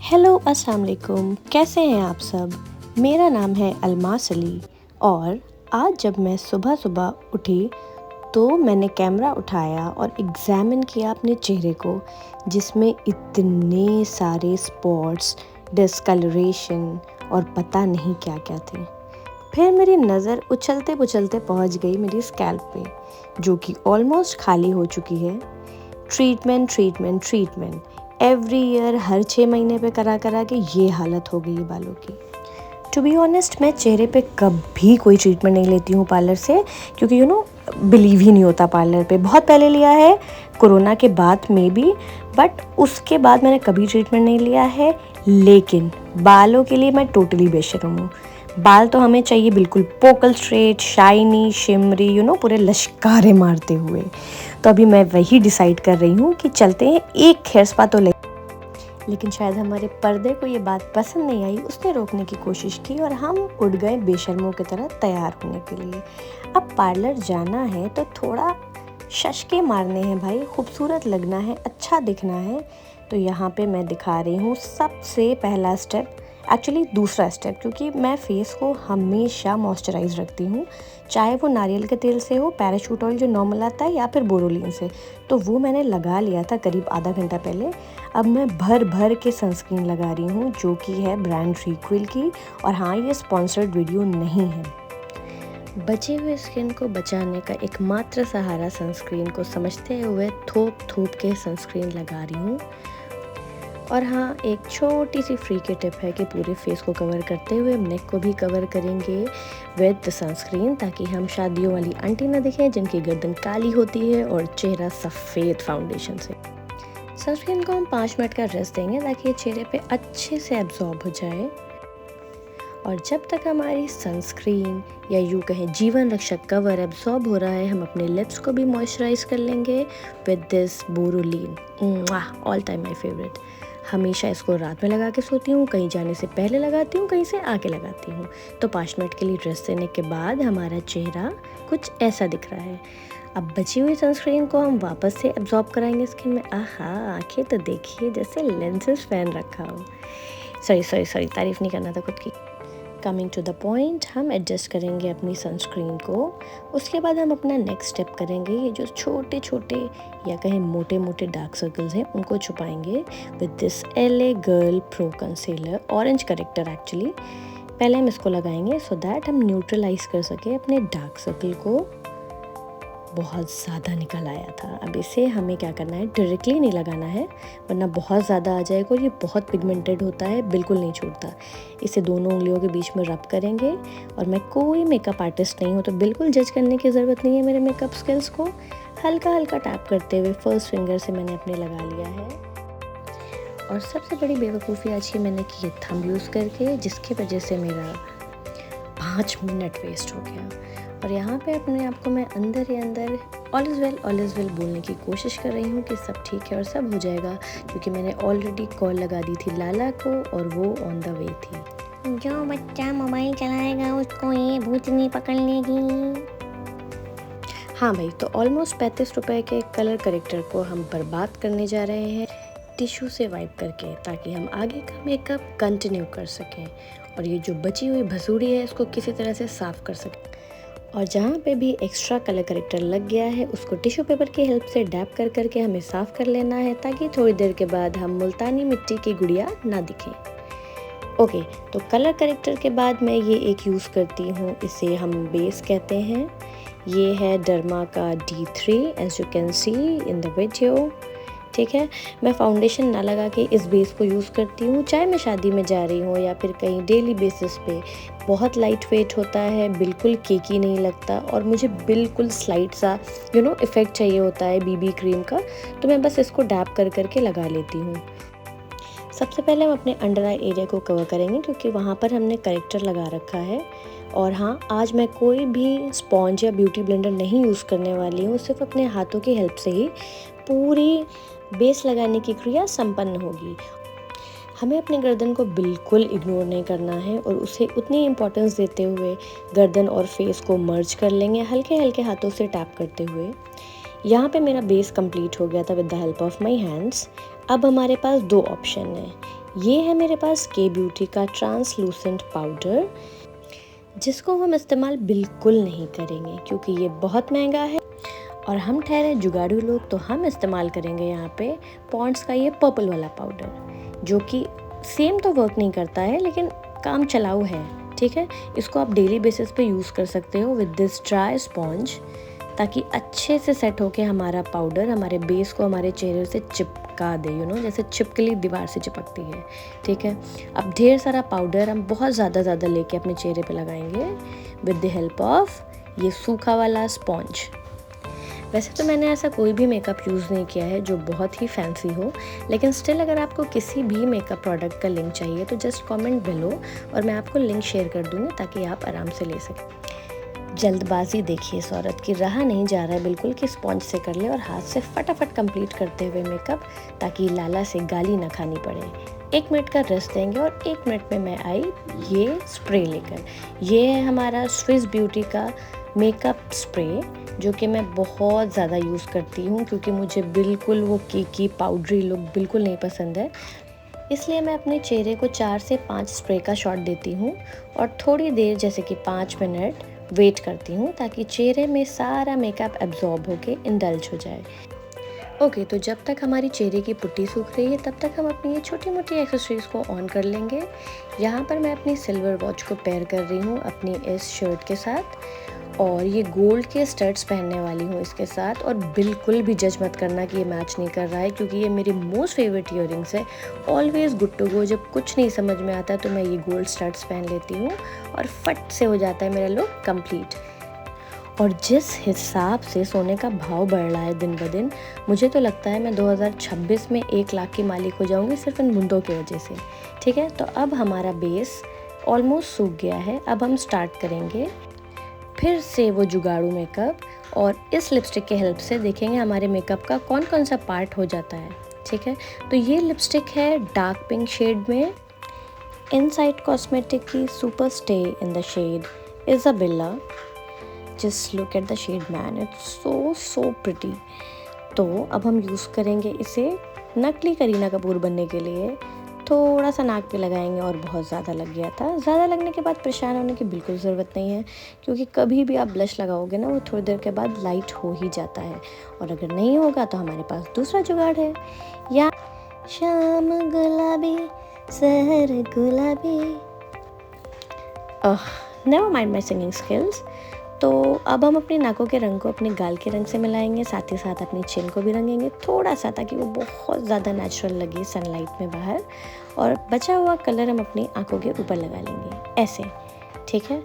Hello अस्सलाम वालेकुम, कैसे हैं आप सब। मेरा नाम है अलमास अली और आज जब मैं सुबह सुबह उठी तो मैंने कैमरा उठाया और एग्ज़ामिन किया अपने चेहरे को, जिसमें इतने सारे स्पॉट्स, डिस्कलरेशन और पता नहीं क्या क्या थे। फिर मेरी नज़र उछलते पुछलते पहुंच गई मेरी स्कैल्प पे, जो कि ऑलमोस्ट खाली हो चुकी है। Treatment treatment treatment every year, हर 6 महीने पे करा करा के ये हालत हो गई है बालों की। टू बी ऑनेस्ट, मैं चेहरे पे कभी कोई ट्रीटमेंट नहीं लेती हूँ पार्लर से, क्योंकि बिलीव ही नहीं होता पार्लर पे। बहुत पहले लिया है, कोरोना के बाद में भी, बट उसके बाद मैंने कभी ट्रीटमेंट नहीं लिया है। लेकिन बालों के लिए मैं टोटली बेशर्म हूँ। बाल तो हमें चाहिए बिल्कुल पोकल स्ट्रेट, शाइनी, शिमरी, पूरे लश्कारे मारते हुए। तो अभी मैं वही डिसाइड कर रही हूँ कि चलते हैं एक हेयर स्पा तो लेकिन शायद हमारे पर्दे को ये बात पसंद नहीं आई। उसने रोकने की कोशिश की और हम उड़ गए बेशर्मों की तरह तैयार होने के लिए। अब पार्लर जाना है तो थोड़ा शशके मारने हैं भाई, खूबसूरत लगना है, अच्छा दिखना है। तो यहाँ पे मैं दिखा रही हूँ सबसे पहला स्टेप, एक्चुअली दूसरा स्टेप, क्योंकि मैं फेस को हमेशा मॉइस्चराइज रखती हूँ, चाहे वो नारियल के तेल से हो, पैराशूट ऑयल जो नॉर्मल आता है, या फिर बोरोलिन से। तो वो मैंने लगा लिया था करीब आधा घंटा पहले। अब मैं भर भर के सनस्क्रीन लगा रही हूँ, जो कि है ब्रांड रिक्विल की। और हाँ, ये स्पॉन्सर्ड वीडियो नहीं है। बचे हुए स्किन को बचाने का एकमात्र सहारा सनस्क्रीन को समझते हुए थोप थोप के सनस्क्रीन लगा रही हूँ। और हाँ, एक छोटी सी फ्री की टिप है कि पूरे फेस को कवर करते हुए नेक को भी कवर करेंगे विद द सनस्क्रीन, ताकि हम शादियों वाली आंटी ना दिखें जिनकी गर्दन काली होती है और चेहरा सफ़ेद फाउंडेशन से। सनस्क्रीन को हम 5 मिनट का रेस्ट देंगे ताकि ये चेहरे पे अच्छे से एब्जॉर्ब हो जाए। और जब तक हमारी सनस्क्रीन या यूँ कहें जीवन रक्षक कवर एब्जॉर्ब हो रहा है, हम अपने लिप्स को भी मॉइस्चराइज कर लेंगे with this Boroline. All time my favourite. हमेशा इसको रात में लगा के सोती हूँ, कहीं जाने से पहले लगाती हूँ, कहीं से आके लगाती हूँ। तो 5 मिनट के लिए रेस्ट देने के बाद हमारा चेहरा कुछ ऐसा दिख रहा है। अब बची हुई सनस्क्रीन को हम वापस से एब्जॉर्ब कराएंगे स्किन में। आहा, आंखें तो देखिए जैसे लेंसेज पहन रखा हो। सॉरी, तारीफ नहीं करना था खुद की। कमिंग टू द पॉइंट, हम एडजस्ट करेंगे अपनी सनस्क्रीन को। उसके बाद हम अपना नेक्स्ट स्टेप करेंगे, ये जो छोटे छोटे या कहीं मोटे मोटे डार्क सर्कल्स हैं उनको छुपाएंगे with this LA girl pro concealer, orange corrector actually. पहले हम इसको लगाएंगे सो दैट हम न्यूट्रलाइज कर सके अपने डार्क सर्कल को। बहुत ज़्यादा निकल आया था। अब इसे हमें क्या करना है, डायरेक्टली नहीं लगाना है वरना बहुत ज़्यादा आ जाएगा। ये बहुत पिगमेंटेड होता है, बिल्कुल नहीं छूटता। इसे दोनों उंगलियों के बीच में रब करेंगे। और मैं कोई मेकअप आर्टिस्ट नहीं हूँ, तो बिल्कुल जज करने की ज़रूरत नहीं है मेरे मेकअप स्किल्स को। हल्का हल्का टैप करते हुए फर्स्ट फिंगर से मैंने अपने लगा लिया है। और सबसे बड़ी बेवकूफ़ी आज की मैंने की है थंब यूज़ करके, जिसकी वजह से मेरा 5 मिनट वेस्ट हो गया। और यहाँ पे अपने आप को मैं अंदर ही अंदर ऑल इज़ वेल बोलने की कोशिश कर रही हूँ कि सब ठीक है और सब हो जाएगा, क्योंकि मैंने ऑलरेडी कॉल लगा दी थी लाला को और वो ऑन द वे थी। जो बच्चा मोबाइल चलाएगा उसको ये भूतनी पकड़ लेगी। हाँ भाई, तो ऑलमोस्ट 35 रुपए के कलर करेक्टर को हम बर्बाद करने जा रहे हैं टिश्यू से वाइप करके, ताकि हम आगे का मेकअप कंटिन्यू कर सकें और ये जो बची हुई भसूड़ी है इसको किसी तरह से साफ़ कर सकें। और जहाँ पे भी एक्स्ट्रा कलर करेक्टर लग गया है उसको टिश्यू पेपर की हेल्प से डैप कर करके हमें साफ़ कर लेना है, ताकि थोड़ी देर के बाद हम मुल्तानी मिट्टी की गुड़िया ना दिखें। ओके, तो कलर करेक्टर के बाद मैं ये एक यूज़ करती हूँ, इसे हम बेस कहते हैं। ये है डर्मा का D3 as you can see in the video. ठीक है, मैं फाउंडेशन ना लगा के इस बेस को यूज़ करती हूँ, चाहे मैं शादी में जा रही हूँ या फिर कहीं डेली बेसिस पे। बहुत लाइट वेट होता है, बिल्कुल केकी नहीं लगता और मुझे बिल्कुल स्लाइट सा इफ़ेक्ट चाहिए होता है BB क्रीम का। तो मैं बस इसको डैप कर करके लगा लेती हूँ। सबसे पहले हम अपने अंडर आई एरिया को कवर करेंगे, क्योंकि वहाँ पर हमने करेक्टर लगा रखा है। और हाँ, आज मैं कोई भी स्पॉन्ज या ब्यूटी ब्लेंडर नहीं यूज़ करने वाली हूँ, सिर्फ अपने हाथों की हेल्प से ही पूरी बेस लगाने की क्रिया संपन्न होगी। हमें अपनी गर्दन को बिल्कुल इग्नोर नहीं करना है और उसे उतनी इम्पोर्टेंस देते हुए गर्दन और फेस को मर्ज कर लेंगे हल्के हल्के हाथों से टैप करते हुए। यहाँ पे मेरा बेस कंप्लीट हो गया था with the help of my hands. अब हमारे पास 2 ऑप्शन है, ये है मेरे पास के ब्यूटी का ट्रांसलूसेंट पाउडर, जिसको हम इस्तेमाल बिल्कुल नहीं करेंगे क्योंकि ये बहुत महंगा है और हम ठहरे जुगाड़ू लोग, तो हम इस्तेमाल करेंगे यहाँ पे पॉन्ड्स का ये पर्पल वाला पाउडर, जो कि सेम तो वर्क नहीं करता है लेकिन काम चलाऊ है। ठीक है, इसको आप डेली बेसिस पे यूज़ कर सकते हो विद दिस ड्राई स्पॉन्ज, ताकि अच्छे से सेट होके हमारा पाउडर हमारे बेस को हमारे चेहरे से चिपका दे, जैसे छिपकली दीवार से चिपकती है। ठीक है, अब ढेर सारा पाउडर हम बहुत ज़्यादा लेके अपने चेहरे पे लगाएंगे विद द हेल्प ऑफ ये सूखा वाला स्पॉन्ज। वैसे तो मैंने ऐसा कोई भी मेकअप यूज़ नहीं किया है जो बहुत ही फैंसी हो, लेकिन स्टिल अगर आपको किसी भी मेकअप प्रोडक्ट का लिंक चाहिए तो जस्ट कमेंट बिलो और मैं आपको लिंक शेयर कर दूँगी ताकि आप आराम से ले सकें। जल्दबाजी देखिए इस औरत की, रहा नहीं जा रहा है बिल्कुल कि स्पॉन्ज से कर ले और हाथ से फटाफट कंप्लीट करते हुए मेकअप, ताकि लाला से गाली ना खानी पड़े। 1 मिनट का रेस्ट देंगे और 1 मिनट में मैं आई ये स्प्रे लेकर। ये है हमारा स्विस ब्यूटी का मेकअप स्प्रे, जो कि मैं बहुत ज़्यादा यूज़ करती हूँ क्योंकि मुझे बिल्कुल वो केकी पाउडरी लुक बिल्कुल नहीं पसंद है। इसलिए मैं अपने चेहरे को 4 से 5 स्प्रे का शॉट देती हूँ और थोड़ी देर जैसे कि 5 मिनट वेट करती हूँ ताकि चेहरे में सारा मेकअप एब्जॉर्ब होके इंडल्ज हो जाए। ओके, तो जब तक हमारी चेहरे की पुट्टी सूख रही है तब तक हम अपनी ये छोटी मोटी एक्सेसरीज़ को ऑन कर लेंगे। यहाँ पर मैं अपनी सिल्वर वॉच को पेयर कर रही हूँ अपनी इस शर्ट के साथ, और ये गोल्ड के स्टड्स पहनने वाली हूँ इसके साथ। और बिल्कुल भी जज मत करना कि ये मैच नहीं कर रहा है, क्योंकि ये मेरी मोस्ट फेवरेट ईयरिंग्स है। ऑलवेज गुड टू गो, जब कुछ नहीं समझ में आता तो मैं ये गोल्ड स्टड्स पहन लेती हूँ और फट से हो जाता है मेरा लुक कंप्लीट। और जिस हिसाब से सोने का भाव बढ़ रहा है दिन ब दिन, मुझे तो लगता है मैं 2026 में 1 लाख की मालिक हो जाऊंगी सिर्फ इन बूंदों की वजह से। ठीक है, तो अब हमारा बेस ऑलमोस्ट सूख गया है। अब हम स्टार्ट करेंगे फिर से वो जुगाड़ू मेकअप, और इस लिपस्टिक के हेल्प से देखेंगे हमारे मेकअप का कौन कौन सा पार्ट हो जाता है। ठीक है, तो ये लिपस्टिक है डार्क पिंक शेड में, इनसाइड कॉस्मेटिक की super stay in the shade Isabella. Just look at the shade man, it's so pretty. तो अब हम यूज़ करेंगे इसे नकली करीना कपूर बनने के लिए। थोड़ा सा नाक पे लगाएंगे, और बहुत ज़्यादा लग गया था। ज़्यादा लगने के बाद परेशान होने की बिल्कुल ज़रूरत नहीं है, क्योंकि कभी भी आप ब्लश लगाओगे ना, वो थोड़ी देर के बाद लाइट हो ही जाता है। और अगर नहीं होगा तो हमारे पास दूसरा जुगाड़ है। या शाम गुलाबी सहर गुलाबी, never mind my singing skills. तो अब हम अपनी नाकों के रंग को अपने गाल के रंग से मिलाएंगे, साथ ही साथ अपनी चिन को भी रंगेंगे थोड़ा सा, ताकि वो बहुत ज़्यादा नेचुरल लगे सनलाइट में बाहर। और बचा हुआ कलर हम अपनी आंखों के ऊपर लगा लेंगे ऐसे। ठीक है,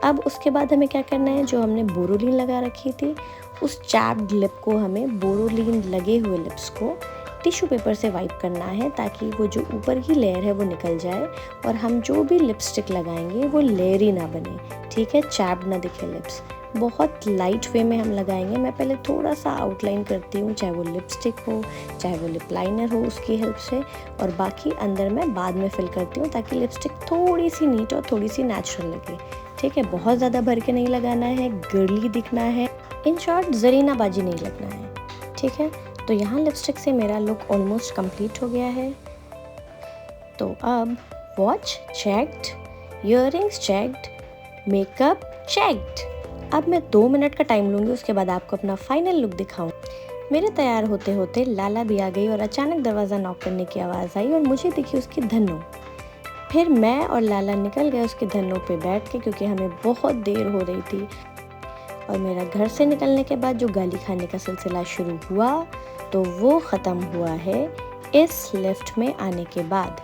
अब उसके बाद हमें क्या करना है, जो हमने बोरोलिन लगा रखी थी उस चैप्ड लिप को, हमें बोरोलिन लगे हुए लिप्स को टिश्यू पेपर से वाइप करना है, ताकि वो जो ऊपर की लेयर है वो निकल जाए और हम जो भी लिपस्टिक लगाएंगे वो लेयरी ना बने। ठीक है, चैप्ड ना दिखे लिप्स। बहुत लाइट वे में हम लगाएंगे। मैं पहले थोड़ा सा आउटलाइन करती हूँ, चाहे वो लिपस्टिक हो चाहे वो लिप लाइनर हो, उसकी हेल्प से, और बाकी अंदर मैं बाद में फिल करती हूँ, ताकि लिपस्टिक थोड़ी सी नीट और थोड़ी सी नेचुरल लगे। ठीक है, बहुत ज़्यादा भर के नहीं लगाना है, गर्ली दिखना है, इन शॉर्ट जरीनाबाजी नहीं लगना है। ठीक है, तो यहाँ लिपस्टिक से मेरा लुक ऑलमोस्ट कंप्लीट हो गया है। तो अब watch checked, earrings checked, makeup checked. अब मैं 2 मिनट का टाइम लूँगी, उसके बाद आपको अपना फाइनल लुक दिखाऊँ। मेरे तैयार होते होते लाला भी आ गई और अचानक दरवाज़ा नॉक करने की आवाज़ आई और मुझे दिखी उसकी धन्नो। फिर मैं और लाला निकल गए उसके धन्नो पे बैठ के, क्योंकि हमें बहुत देर हो रही थी। और मेरा घर से निकलने के बाद जो गाली खाने का सिलसिला शुरू हुआ, तो वो ख़त्म हुआ है इस लिफ्ट में आने के बाद,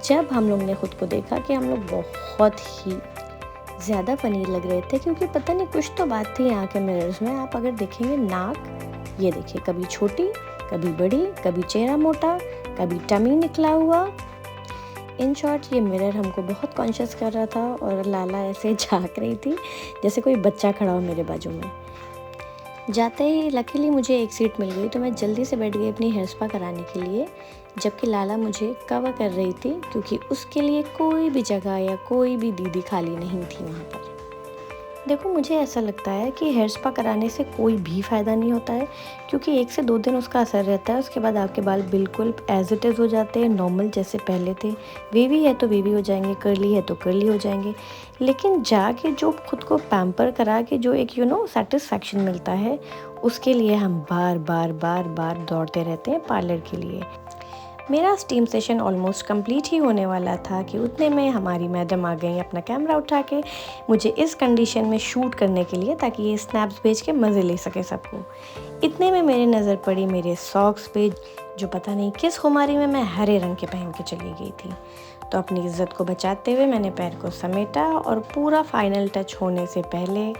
जब हम लोग ने खुद को देखा कि हम लोग बहुत ही ज़्यादा पनीर लग रहे थे। क्योंकि पता नहीं कुछ तो बात थी यहाँ के मिरर्स में। आप अगर देखेंगे नाक, ये देखिए, कभी छोटी कभी बड़ी, कभी चेहरा मोटा, कभी टमी निकला हुआ। इन शॉर्ट ये मिरर हमको बहुत कॉन्शियस कर रहा था, और लाला ऐसे झांक रही थी जैसे कोई बच्चा खड़ा हो मेरे बाजू में। जाते ही लकीली मुझे एक सीट मिल गई, तो मैं जल्दी से बैठ गई अपनी हेयर स्पा कराने के लिए, जबकि लाला मुझे कवर कर रही थी, क्योंकि उसके लिए कोई भी जगह या कोई भी दीदी खाली नहीं थी वहाँ पर। देखो, मुझे ऐसा लगता है कि हेयर स्पा कराने से कोई भी फ़ायदा नहीं होता है, क्योंकि 1 से 2 दिन उसका असर रहता है। उसके बाद आपके बाल बिल्कुल एज़ इट इज़ हो जाते हैं, नॉर्मल जैसे पहले थे। वेवी है तो वेवी हो जाएंगे, कर्ली है तो कर्ली हो जाएंगे। लेकिन जाके जो खुद को पैम्पर करा के जो एक सेटिस्फैक्शन मिलता है, उसके लिए हम बार बार बार बार दौड़ते रहते हैं पार्लर के लिए। मेरा स्टीम सेशन ऑलमोस्ट कंप्लीट ही होने वाला था कि उतने में हमारी मैडम आ गई अपना कैमरा उठा के मुझे इस कंडीशन में शूट करने के लिए, ताकि ये स्नैप्स भेज के मज़े ले सके सबको। इतने में मेरी नज़र पड़ी मेरे सॉक्स पे, जो पता नहीं किस खुमारी में मैं हरे रंग के पहन के चली गई थी। तो अपनी इज्जत को बचाते हुए मैंने पैर को समेटा और पूरा फाइनल टच होने से पहले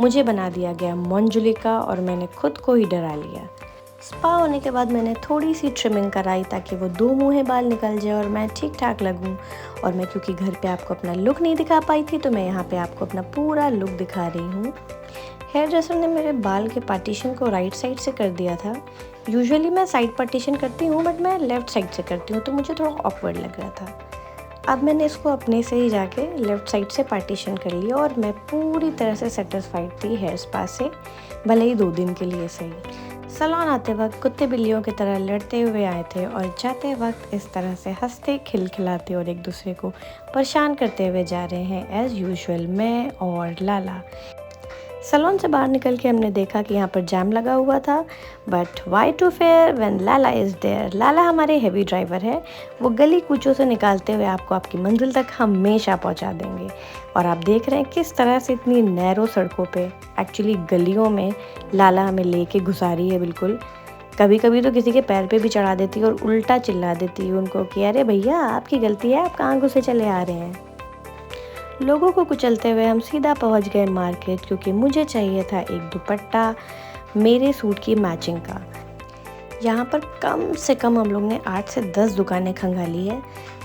मुझे बना दिया गया मंजुलिका और मैंने खुद को ही डरा लिया। स्पा होने के बाद मैंने थोड़ी सी ट्रिमिंग कराई ताकि वो 2 मुँहे बाल निकल जाए और मैं ठीक ठाक लगूं। और मैं क्योंकि घर पे आपको अपना लुक नहीं दिखा पाई थी, तो मैं यहाँ पे आपको अपना पूरा लुक दिखा रही हूँ। हेयर ड्रेसर ने मेरे बाल के पार्टीशन को राइट साइड से कर दिया था। यूजुअली मैं साइड पार्टीशन करती हूँ, बट मैं लेफ़्ट साइड से करती हूँ, तो मुझे थोड़ा ऑकवर्ड लग रहा था। अब मैंने इसको अपने से ही जाके लेफ़्ट साइड से पार्टीशन कर लिया और मैं पूरी तरह से सेटिस्फाइड थी हेयर स्पा से, भले ही 2 दिन के लिए सही। सैलून आते वक्त कुत्ते बिल्लियों की तरह लड़ते हुए आए थे और जाते वक्त इस तरह से हंसते खिलखिलाते और एक दूसरे को परेशान करते हुए जा रहे हैं एज़ यूजुअल, मैं और लाला। सैलून से बाहर निकल के हमने देखा कि यहाँ पर जैम लगा हुआ था, but why to fear when Lala is there. Lala हमारे हेवी ड्राइवर है, वो गली कूचों से निकालते हुए आपको आपकी मंजिल तक हमेशा पहुँचा देंगे। और आप देख रहे हैं किस तरह से इतनी नैरो सड़कों पे, एक्चुअली गलियों में लाला हमें लेके घुसा रही है बिल्कुल। कभी कभी तो किसी के पैर पे भी चढ़ा देती है और उल्टा चिल्ला देती है उनको कि अरे भैया आपकी गलती है, आप कहाँ घुसे चले आ रहे हैं। लोगों को कुचलते हुए हम सीधा पहुंच गए मार्केट, क्योंकि मुझे चाहिए था एक दुपट्टा मेरे सूट की मैचिंग का। यहाँ पर कम से कम हम लोग ने 8 से 10 दुकानें खंगाली है,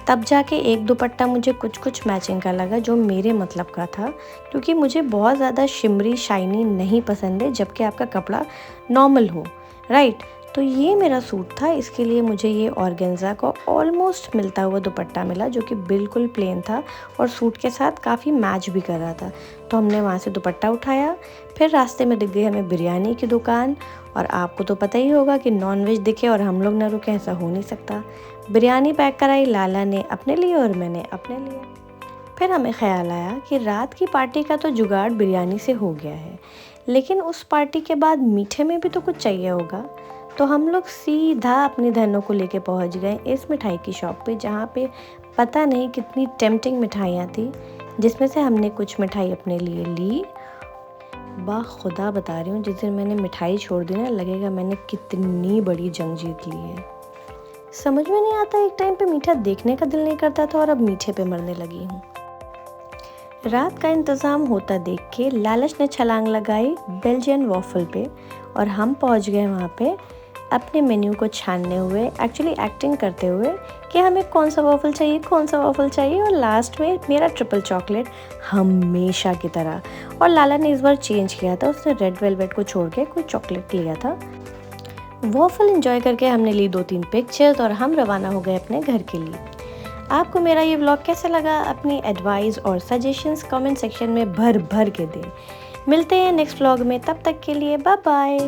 तब जाके एक दुपट्टा मुझे कुछ मैचिंग का लगा जो मेरे मतलब का था, क्योंकि मुझे बहुत ज़्यादा शिमरी शाइनी नहीं पसंद है जबकि आपका कपड़ा नॉर्मल हो, राइट। तो ये मेरा सूट था, इसके लिए मुझे ये ऑर्गेन्जा को ऑलमोस्ट मिलता हुआ दुपट्टा मिला जो कि बिल्कुल प्लेन था और सूट के साथ काफ़ी मैच भी कर रहा था। तो हमने वहाँ से दुपट्टा उठाया, फिर रास्ते में दिख गई हमें बिरयानी की दुकान। और आपको तो पता ही होगा कि नॉनवेज दिखे और हम लोग ना रुके, ऐसा हो नहीं सकता। बिरयानी पैक कराई लाला ने अपने लिए और मैंने अपने लिए। फिर हमें ख्याल आया कि रात की पार्टी का तो जुगाड़ बिरयानी से हो गया है, लेकिन उस पार्टी के बाद मीठे में भी तो कुछ चाहिए होगा। तो हम लोग सीधा अपनी बहनों को लेके पहुंच गए इस मिठाई की शॉप पे, जहाँ पे पता नहीं कितनी टेम्पटिंग मिठाइयाँ थी, जिसमें से हमने कुछ मिठाई अपने लिए ली। खुदा बता रही हूँ, जिस दिन मैंने मिठाई छोड़ दी ना, लगेगा मैंने कितनी बड़ी जंग जीत ली है। समझ में नहीं आता, एक टाइम पे मीठा देखने का दिल नहीं करता था और अब मीठे पे मरने लगी हूँ। रात का इंतज़ाम होता देख के लालच ने छलांग लगाई बेल्जियन वॉफल पे और हम पहुँच गए वहाँ पे अपने मेन्यू को छानने हुए, एक्चुअली एक्टिंग करते हुए कि हमें कौन सा वॉफल चाहिए। और लास्ट में मेरा ट्रिपल चॉकलेट हमेशा की तरह। और लाला ने इस बार चेंज किया था, उसने रेड वेलवेट को छोड़ के कोई चॉकलेट लिया था। वॉफल एंजॉय करके हमने ली 2-3 पिक्चर्स और हम रवाना हो गए अपने घर के लिए। आपको मेरा ये व्लॉग कैसा लगा? अपनी एडवाइस और सजेशंस कमेंट सेक्शन में भर भर के दें। मिलते हैं नेक्स्ट व्लॉग में, तब तक के लिए बाय बाय।